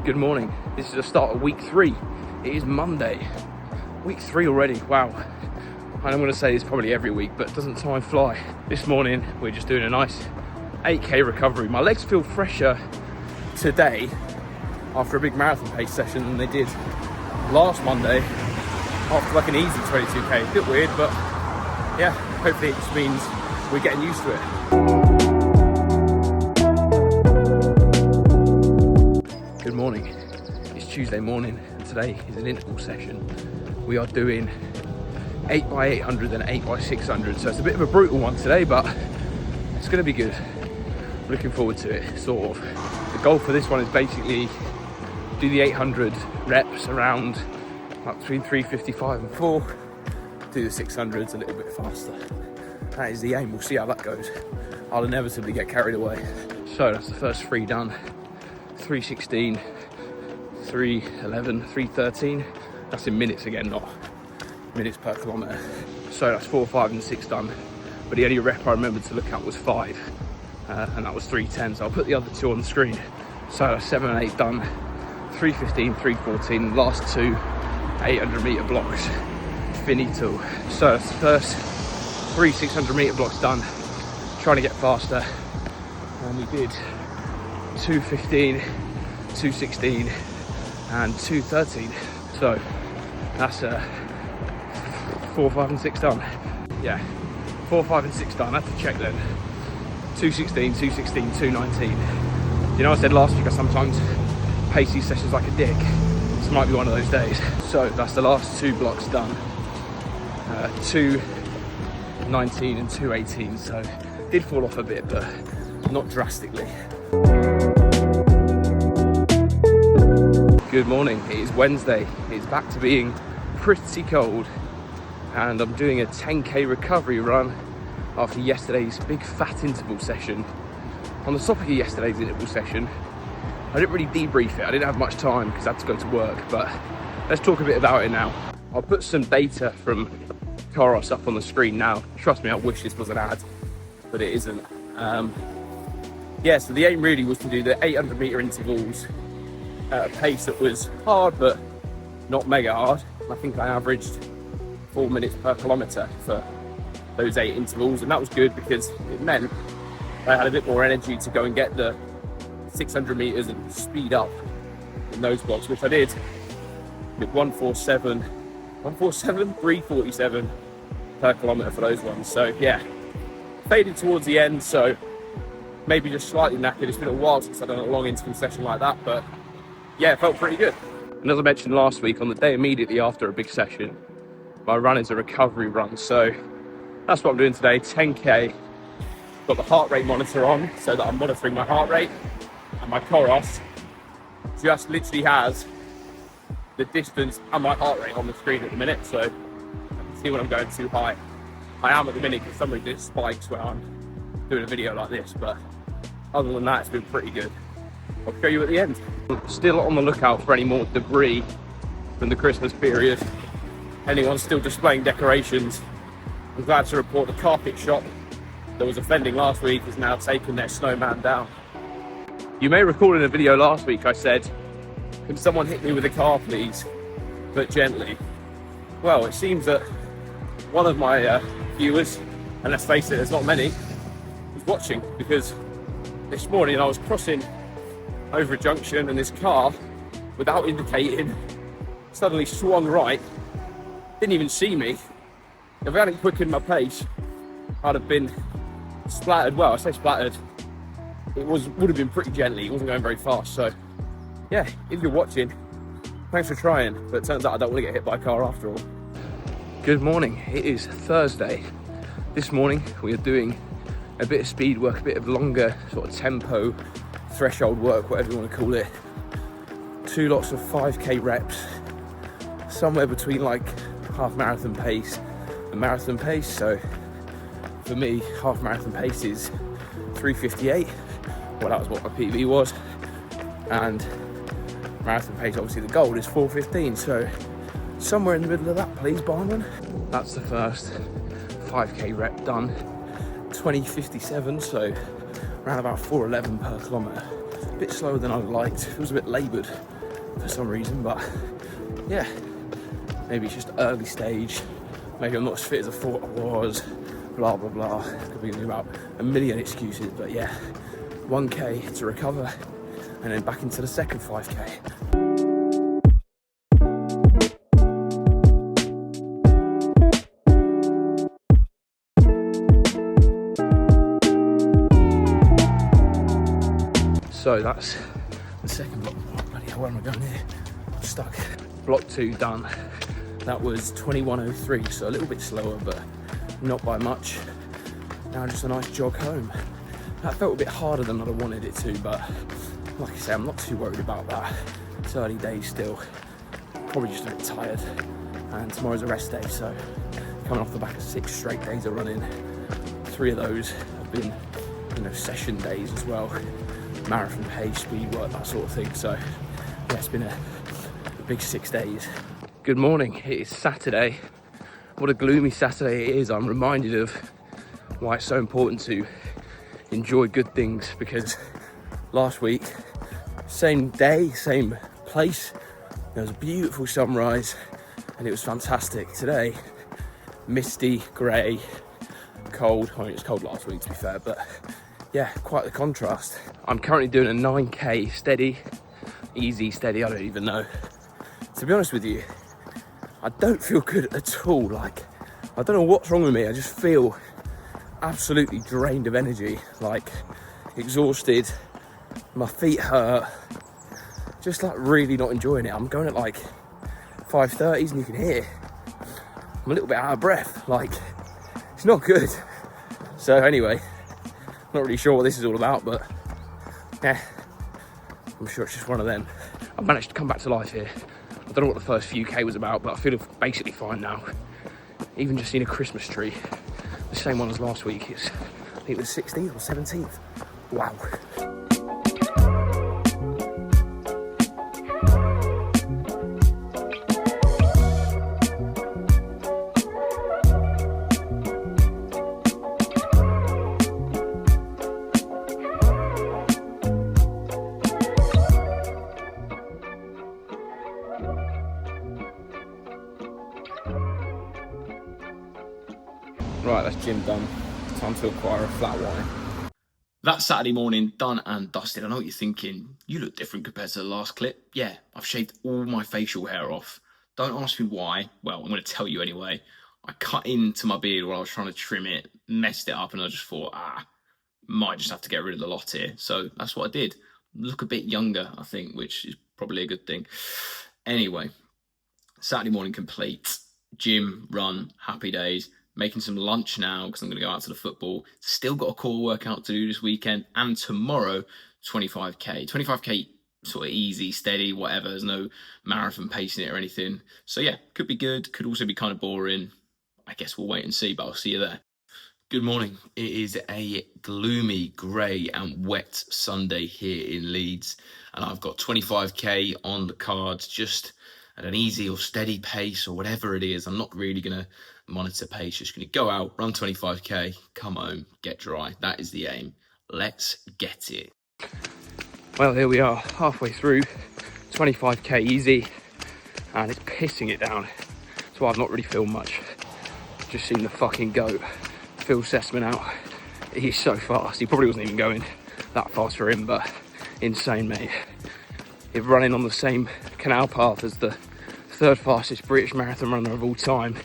Good morning. This is the start of week 3. It is Monday. Week 3 already, wow. And I'm going to say this probably every week, but doesn't time fly? This morning, we're just doing a nice 8K recovery. My legs feel fresher today after a big marathon pace session than they did last Monday after like an easy 22K. A bit weird, but yeah, hopefully it just means we're getting used to it. Good morning. It's Tuesday morning and today is an interval session. We are doing 8x800 and 8x600, so it's a bit of a brutal one today, but it's going to be good. I'm looking forward to it, sort of. The goal for this one is basically do the 800 reps around like between 3:55 and 4, do the 600s a little bit faster. That is the aim. We'll see how that goes. I'll inevitably get carried away. So that's the first 3 done. 3:16, 3:11, 3:13. That's in minutes again, not minutes per kilometre. So that's 4, 5 and 6 done. But the only rep I remembered to look at was 5. And that was 3:10. So I'll put the other 2 on the screen. So that's 7 and 8 done. 3:15, 3:14. Last 2 800 metre blocks. Finito. So that's the first 3 600 metre blocks done. Trying to get faster. And we did 2:15, 2:16 and 2:13. So that's 4, 5 and 6 done. Yeah, 4, 5 and 6 done. I have to check then. 2:16, 2:16, 2:19. You know, I said last week I sometimes pace these sessions like a dick. This might be one of those days. So that's the last 2 blocks done. 2:19 and 2:18. So did fall off a bit, but not drastically. Good morning. It is Wednesday. It's back to being pretty cold, and I'm doing a 10K recovery run after yesterday's big fat interval session. On the topic of yesterday's interval session, I didn't really debrief it. I didn't have much time because I had to go to work, but let's talk a bit about it now. I'll put some data from Karos up on the screen now. Trust me, I wish this was an ad, but it isn't. Yeah, so the aim really was to do the 800 metre intervals at a pace that was hard, but not mega hard. I think I averaged 4 minutes per kilometre for those 8 intervals, and that was good because it meant I had a bit more energy to go and get the 600 metres and speed up in those blocks, which I did with 1:47, 3:47 per kilometre for those ones. So yeah, faded towards the end, so maybe just slightly knackered. It's been a while since I've done a long interval session like that, but yeah, it felt pretty good. And as I mentioned last week, on the day immediately after a big session, my run is a recovery run. So that's what I'm doing today, 10K. Got the heart rate monitor on so that I'm monitoring my heart rate, and my Karos just literally has the distance and my heart rate on the screen at the minute, so I can see when I'm going too high. I am at the minute because somebody did spikes where I'm doing a video like this, but other than that, it's been pretty good. I'll show you at the end. Still on the lookout for any more debris from the Christmas period. Anyone still displaying decorations, I'm glad to report the carpet shop that was offending last week has now taken their snowman down. You may recall in a video last week I said, can someone hit me with a car please, but gently? Well, it seems that one of my viewers, and let's face it, there's not many, was watching, because this morning I was crossing over a junction and this car, without indicating, suddenly swung right, didn't even see me. If I hadn't quickened my pace, I'd have been splattered. Well, I say splattered, it would have been pretty gently. It wasn't going very fast. So yeah, if you're watching, thanks for trying, but it turns out I don't want to get hit by a car after all. Good morning. It is Thursday. This morning we are doing a bit of speed work, a bit of longer sort of tempo, threshold work, whatever you want to call it. 2 lots of 5K reps, somewhere between like half marathon pace and marathon pace. So for me, half marathon pace is 3:58. Well, that was what my PB was. And marathon pace, obviously the goal is 4:15. So somewhere in the middle of that, please, barman. That's the first 5K rep done. 20:57, so around about 4:11 per kilometre. a bit slower than I would liked. It was a bit laboured for some reason, but yeah, maybe it's just early stage. Maybe I'm not as fit as I thought I was. Blah blah blah. Could be about a million excuses, but yeah, 1k to recover, and then back into the second 5k. So that's the second block. Oh, bloody hell, where am I going here? I'm stuck. Block 2 done. That was 21:03, so a little bit slower, but not by much. Now just a nice jog home. That felt a bit harder than I'd have wanted it to, but like I say, I'm not too worried about that. It's early days still. Probably just a bit tired. And tomorrow's a rest day, so coming off the back of 6 straight days of running. 3 of those have been, session days as well. Marathon pace, speed work, that sort of thing. So yeah, it's been a big 6 days. Good morning, it is Saturday. What a gloomy Saturday it is. I'm reminded of why it's so important to enjoy good things, because last week, same day, same place, there was a beautiful sunrise and it was fantastic. Today, misty, grey, cold. I mean, it was cold last week to be fair, but yeah, quite the contrast. I'm currently doing a 9k steady, easy steady, I don't even know. To be honest with you, I don't feel good at all. Like, I don't know what's wrong with me. I just feel absolutely drained of energy, like exhausted, my feet hurt, just like really not enjoying it. I'm going at like 5:30s and you can hear I'm a little bit out of breath, like it's not good. So anyway, not really sure what this is all about, but yeah, I'm sure it's just one of them. I've managed to come back to life here. I don't know what the first few K was about, but I feel basically fine now. Even just seen a Christmas tree, the same one as last week. I think it was 16th or 17th. Wow. Right, that's gym done. Time to acquire a flat white. That's Saturday morning, done and dusted. I know what you're thinking. You look different compared to the last clip. Yeah, I've shaved all my facial hair off. Don't ask me why. Well, I'm going to tell you anyway. I cut into my beard while I was trying to trim it, messed it up, and I just thought, might just have to get rid of the lot here. So that's what I did. Look a bit younger, I think, which is probably a good thing. Anyway, Saturday morning complete. Gym, run, happy days. Making some lunch now because I'm going to go out to the football. Still got a core workout to do this weekend, and tomorrow 25k. 25k sort of easy, steady, whatever. There's no marathon pacing it or anything. So yeah, could be good. Could also be kind of boring. I guess we'll wait and see, but I'll see you there. Good morning. It is a gloomy, grey and wet Sunday here in Leeds, and I've got 25k on the cards, just at an easy or steady pace or whatever it is. I'm not really going to monitor pace, just going to go out, run 25k, come home, get dry. That is the aim. Let's get it. Well, here we are, halfway through, 25k easy, and it's pissing it down. That's why I've not really filmed much. Just seen the fucking goat, Phil Sessman out. He's so fast. He probably wasn't even going that fast for him, but insane, mate. If running on the same canal path as the 3rd fastest British marathon runner of all time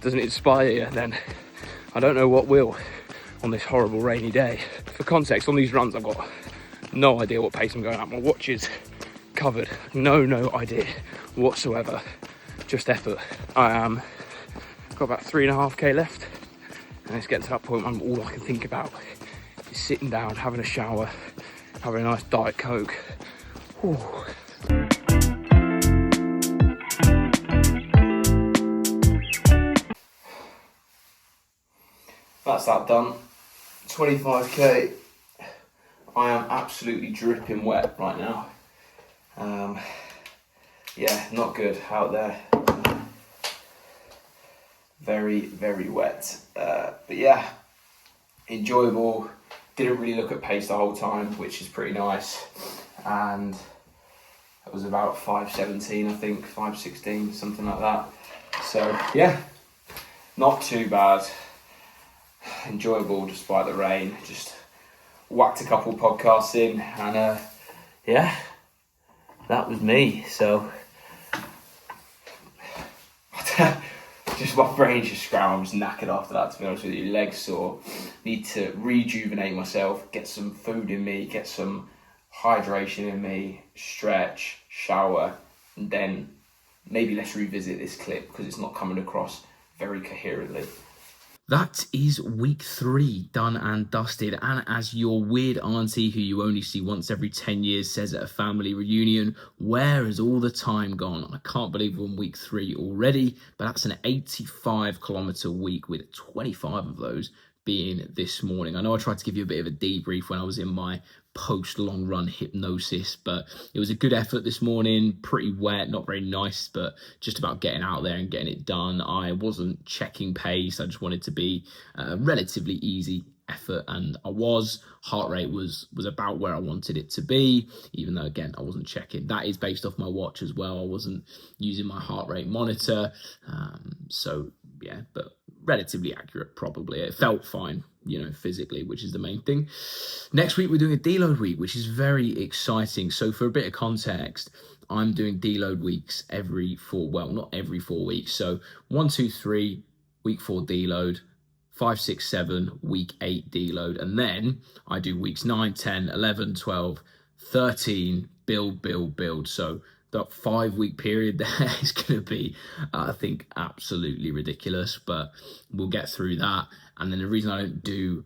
doesn't inspire you, then I don't know what will on this horrible rainy day. For context, on these runs I've got no idea what pace I'm going at. My watch is covered. No idea whatsoever. Just effort. I am got about 3.5k left, and it's getting to that point where all I can think about is sitting down, having a shower, having a nice Diet Coke. Whew. That's that done. 25k. I am absolutely dripping wet right now. Yeah, not good out there. Very wet. But yeah, enjoyable. Didn't really look at pace the whole time, which is pretty nice. and it was about 5:17, I think, 5:16, something like that. So yeah, not too bad. Enjoyable despite the rain. Just whacked a couple podcasts in, and yeah, that was me. So just my brain's just scrambled. I'm just knackered after that, to be honest with you. Legs sore. Need to rejuvenate myself, get some food in me, get some hydration in me, stretch, shower, and then maybe let's revisit this clip because it's not coming across very coherently. That is week 3 done and dusted, and as your weird auntie who you only see once every 10 years says at a family reunion, where has all the time gone? I can't believe we're on week 3 already, but that's an 85-kilometre week with 25 of those being this morning. I know I tried to give you a bit of a debrief when I was in my post-long run hypnosis, but it was a good effort this morning. Pretty wet, not very nice, but just about getting out there and getting it done. I wasn't checking pace. I just wanted to be a relatively easy effort, and I was. Heart rate was about where I wanted it to be, even though, again, I wasn't checking. That is based off my watch as well. I wasn't using my heart rate monitor, so yeah, but relatively accurate probably. It felt fine, you know, physically, which is the main thing. Next week we're doing a deload week, which is very exciting. So for a bit of context, I'm doing deload weeks not every 4 weeks. So 1, 2, 3, week 4 deload, 5, 6, 7, week 8 deload. And then I do weeks 9, 10, 11, 12, 13, build. So that 5-week period there is going to be, I think, absolutely ridiculous, but we'll get through that. And then the reason I don't do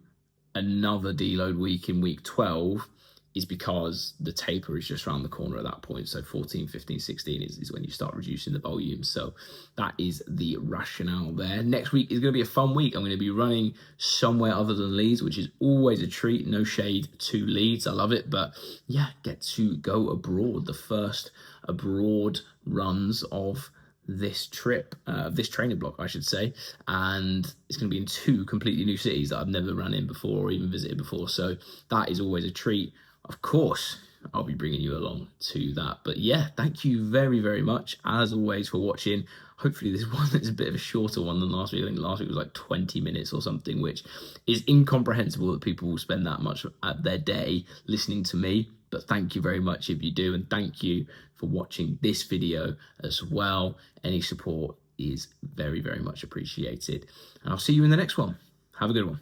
another deload week in week 12 is because the taper is just around the corner at that point. So 14, 15, 16 is when you start reducing the volume. So that is the rationale there. Next week is going to be a fun week. I'm going to be running somewhere other than Leeds, which is always a treat. No shade to Leeds. I love it. But yeah, get to go abroad. The first abroad runs of this trip, this training block, I should say, and it's going to be in 2 completely new cities that I've never run in before or even visited before, so that is always a treat. Of course, I'll be bringing you along to that. But yeah, thank you very, very much, as always, for watching. Hopefully this one is a bit of a shorter one than last week. I think last week was like 20 minutes or something, which is incomprehensible that people will spend that much of their day listening to me. But thank you very much if you do, and thank you for watching this video as well. Any support is very, very much appreciated. And I'll see you in the next one. Have a good one.